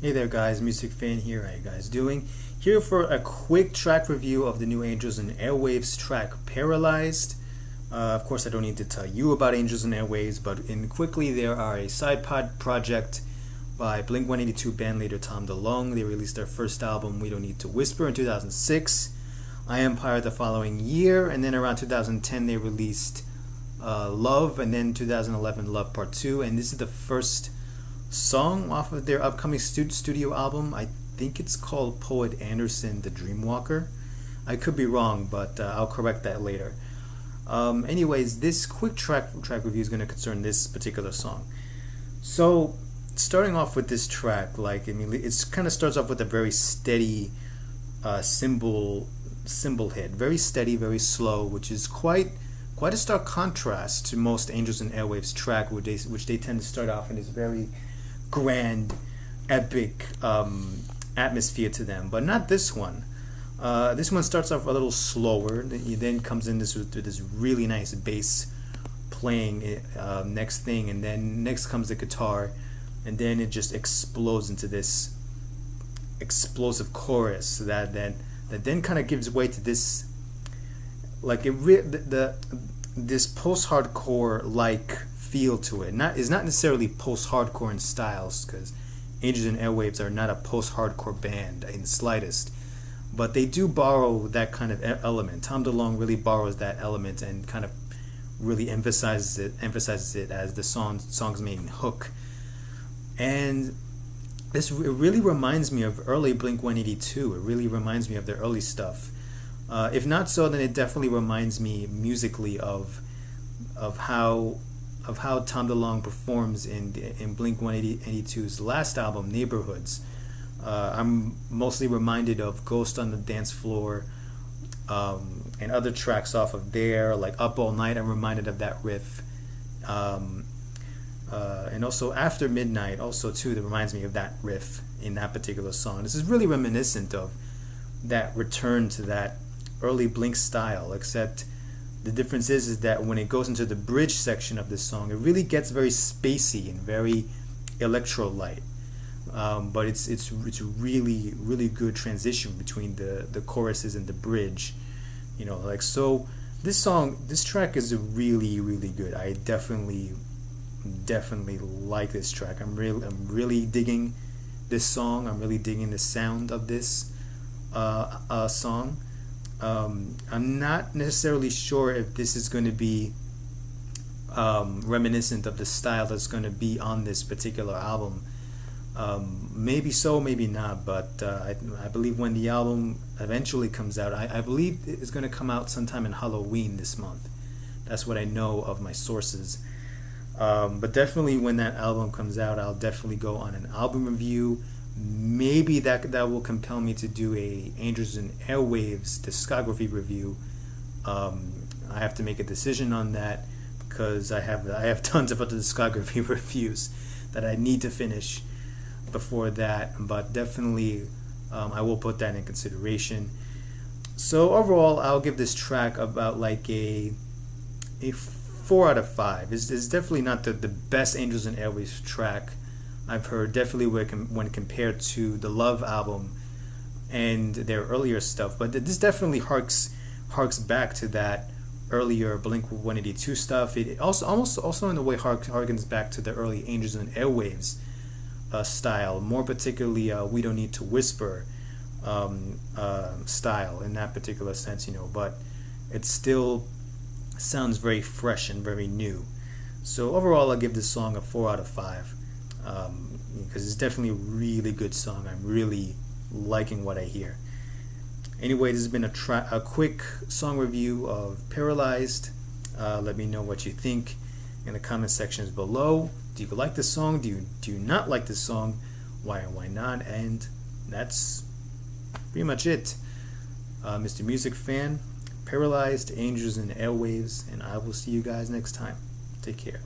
Hey there guys, Music Fan here. How you guys doing? Here for a quick track review of the new Angels and Airwaves track Paralyzed. Of course I don't need to tell you about Angels and Airwaves, but quickly there are a side project by Blink-182 bandleader Tom DeLonge. They released their first album, We Don't Need to Whisper, in 2006. I Empire the following year, and then around 2010 they released Love, and then 2011 Love Part 2, and this is the first song off of their upcoming studio album. I think it's called Poet Anderson the Dreamwalker. I could be wrong, but I'll correct that later. Anyways, this quick track review is going to concern this particular song. So starting off with this track, it kind of starts off with a very steady cymbal hit, very steady, very slow, which is quite a stark contrast to most Angels and Airwaves track, which they tend to start off in this very grand, epic atmosphere to them, but not this one. This one starts off a little slower. It then comes in with this really nice bass playing next thing, and then next comes the guitar, and then it just explodes into this explosive chorus that then kind of gives way to this this post-hardcore like feel to it. It's not necessarily post-hardcore in styles, because Angels and Airwaves are not a post-hardcore band in the slightest, but they do borrow that kind of element. Tom DeLonge really borrows that element and kind of really emphasizes it as the song's main hook. And it really reminds me of early Blink-182. It really reminds me of their early stuff. If not so, then it definitely reminds me musically of how Tom DeLonge performs in Blink-182's last album, Neighborhoods. I'm mostly reminded of Ghost on the Dance Floor and other tracks off of there, like Up All Night. I'm reminded of that riff. And also After Midnight, also too, that reminds me of that riff in that particular song. This is really reminiscent of that return to that early Blink style, except the difference is that when it goes into the bridge section of this song, it really gets very spacey and very electro-light. But it's really good transition between the choruses and the bridge. So this track is really good. I definitely like this track. I'm really digging this song. I'm really digging the sound of this song. I'm not necessarily sure if this is going to be reminiscent of the style that's going to be on this particular album. Maybe so, maybe not, but I believe when the album eventually comes out, I believe it's going to come out sometime in Halloween this month. That's what I know of my sources. But definitely when that album comes out, I'll definitely go on an album review. Maybe that will compel me to do a Angels and Airwaves discography review. I have to make a decision on that, because I have tons of other discography reviews that I need to finish before that. But definitely I will put that in consideration. So overall, I'll give this track about a 4 out of 5. It's definitely not the best Angels and Airwaves track I've heard, definitely when compared to the Love album and their earlier stuff, but this definitely harks back to that earlier Blink-182 stuff. It also in a way harkens back to the early Angels and Airwaves style, more particularly We Don't Need to Whisper style in that particular sense, but it still sounds very fresh and very new. So overall, I'll give this song a 4 out of 5. Because it's definitely a really good song. I'm really liking what I hear. Anyway, this has been a quick song review of Paralyzed. Let me know what you think in the comment sections below. Do you like this song? Do you not like this song? Why and why not? And that's pretty much it. Mr. Music Fan, Paralyzed, Angels and Airwaves, and I will see you guys next time. Take care.